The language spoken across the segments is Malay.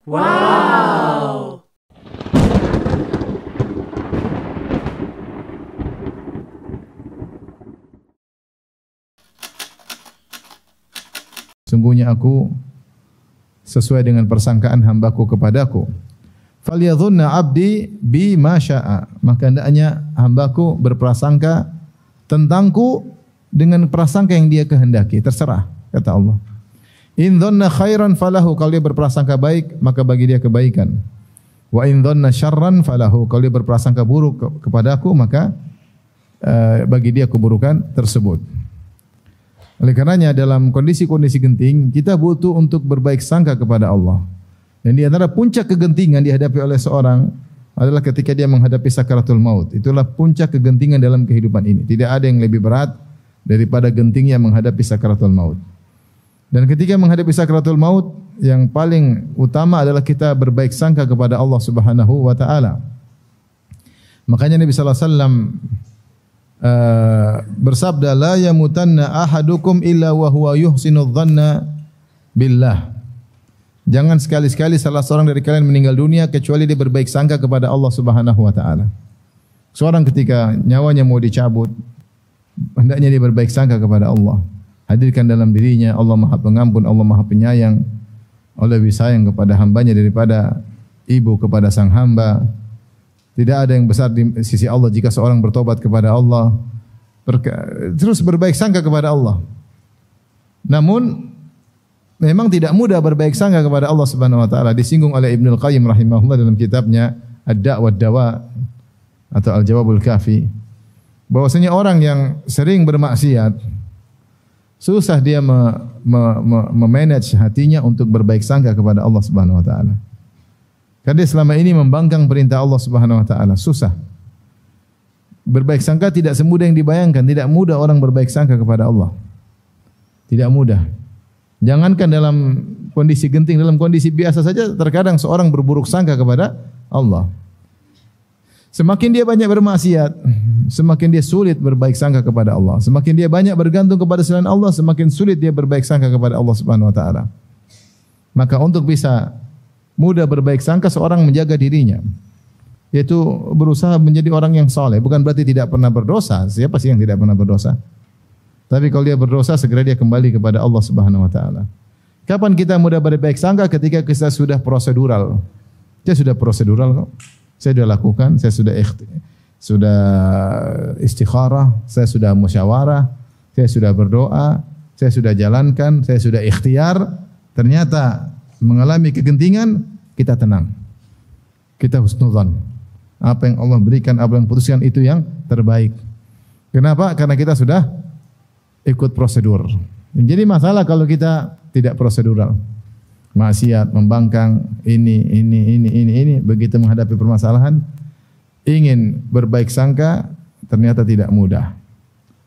Wow! Sungguhnya aku sesuai dengan persangkaan hambaku kepadaku. Falyadhunna abdi bi ma syaa. Maka hendaknya hambaku berprasangka tentangku dengan prasangka yang dia kehendaki. Terserah, kata Allah. In dhanna khairan falahu, kalau dia berprasangka baik maka bagi dia kebaikan. Wa in dhanna syarran falahu, kalau dia berprasangka buruk kepadaku maka bagi dia keburukan tersebut. Oleh karenanya dalam kondisi-kondisi genting kita butuh untuk berbaik sangka kepada Allah. Dan di antara puncak kegentingan dihadapi oleh seorang adalah ketika dia menghadapi sakaratul maut. Itulah puncak kegentingan dalam kehidupan ini. Tidak ada yang lebih berat daripada gentingnya menghadapi sakaratul maut. Dan ketika menghadapi sakaratul maut, yang paling utama adalah kita berbaik sangka kepada Allah Subhanahu wa taala. Makanya Nabi sallallahu alaihi wasallam bersabda, la yamutanna ahadukum illa wa huwa yuhsinu dhanna billah. Jangan sekali-sekali salah seorang dari kalian meninggal dunia kecuali dia berbaik sangka kepada Allah Subhanahu wa taala. Seorang ketika nyawanya mau dicabut, hendaknya dia berbaik sangka kepada Allah. Hadirkan dalam dirinya Allah Maha Pengampun, Allah Maha Penyayang. Allah lebih sayang kepada hambanya daripada ibu kepada sang hamba. Tidak ada yang besar di sisi Allah jika seorang bertobat kepada Allah. Terus berbaik sangka kepada Allah. Namun memang tidak mudah berbaik sangka kepada Allah Subhanahu wa taala. Disinggung oleh Ibnu Qayyim rahimahullah dalam kitabnya Ad-Da' wad-Dawa atau Al-Jawabul Kafi, bahwasanya orang yang sering bermaksiat susah dia memanage hatinya untuk berbaik sangka kepada Allah Subhanahu wa taala. Karena dia selama ini membangkang perintah Allah Subhanahu wa taala, susah. Berbaik sangka tidak semudah yang dibayangkan, tidak mudah orang berbaik sangka kepada Allah. Tidak mudah. Jangankan dalam kondisi genting, dalam kondisi biasa saja terkadang seorang berburuk sangka kepada Allah. Semakin dia banyak bermaksiat, semakin dia sulit berbaik sangka kepada Allah. Semakin dia banyak bergantung kepada selain Allah, semakin sulit dia berbaik sangka kepada Allah Subhanahu wa taala. Maka untuk bisa mudah berbaik sangka, seorang menjaga dirinya, yaitu berusaha menjadi orang yang saleh. Bukan berarti tidak pernah berdosa. Siapa sih yang tidak pernah berdosa? Tapi kalau dia berdosa, segera dia kembali kepada Allah Subhanahu wa taala. Kapan kita mudah berbaik sangka? Ketika kita sudah prosedural. Dia sudah prosedural kok. Saya sudah lakukan, saya sudah istikharah, saya sudah musyawarah, saya sudah berdoa, saya sudah jalankan, saya sudah ikhtiar. Ternyata mengalami kegentingan, kita tenang. Kita husnudzan. Apa yang Allah berikan, apa yang putuskan itu yang terbaik. Kenapa? Karena kita sudah ikut prosedur. Jadi masalah kalau kita tidak prosedural. Maksiat, membangkang, ini. Begitu menghadapi permasalahan, ingin berbaik sangka, ternyata tidak mudah.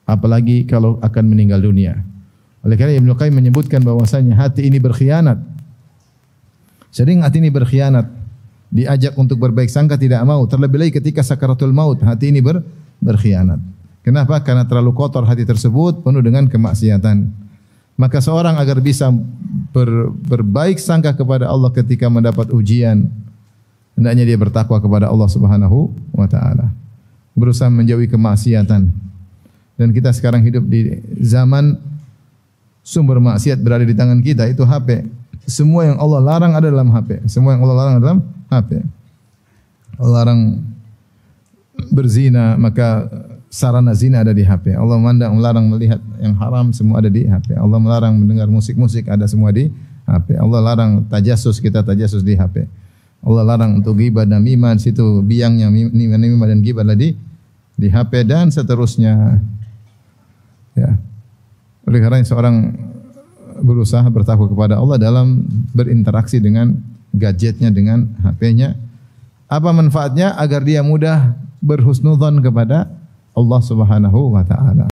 Apalagi kalau akan meninggal dunia. Oleh karena Ibnu Qayyim menyebutkan bahwasanya hati ini berkhianat. Sering hati ini berkhianat. Diajak untuk berbaik sangka tidak mau. Terlebih lagi ketika sakaratul maut, hati ini berkhianat. Kenapa? Karena terlalu kotor hati tersebut, penuh dengan kemaksiatan. Maka seorang agar bisa berbaik sangka kepada Allah ketika mendapat ujian, hendaknya dia bertakwa kepada Allah Subhanahu wa taala. Berusaha menjauhi kemaksiatan. Dan kita sekarang hidup di zaman sumber maksiat berada di tangan kita, itu HP. Semua yang Allah larang ada dalam HP. Semua yang Allah larang dalam HP. Allah larang berzina, maka sarana zina ada di HP. Allah melarang melihat yang haram, semua ada di HP. Allah melarang mendengar musik-musik, ada semua di HP. Allah larang tajasus, kita tajasus di HP. Allah larang untuk ghibah dan namimah, situ biangnya namimah dan ghibah di HP dan seterusnya. Ya. Oleh karena seorang berusaha bertakwa kepada Allah dalam berinteraksi dengan gadgetnya, dengan HP-nya. Apa manfaatnya? Agar dia mudah berhusnudzon kepada Allah Subhanahu wa taala.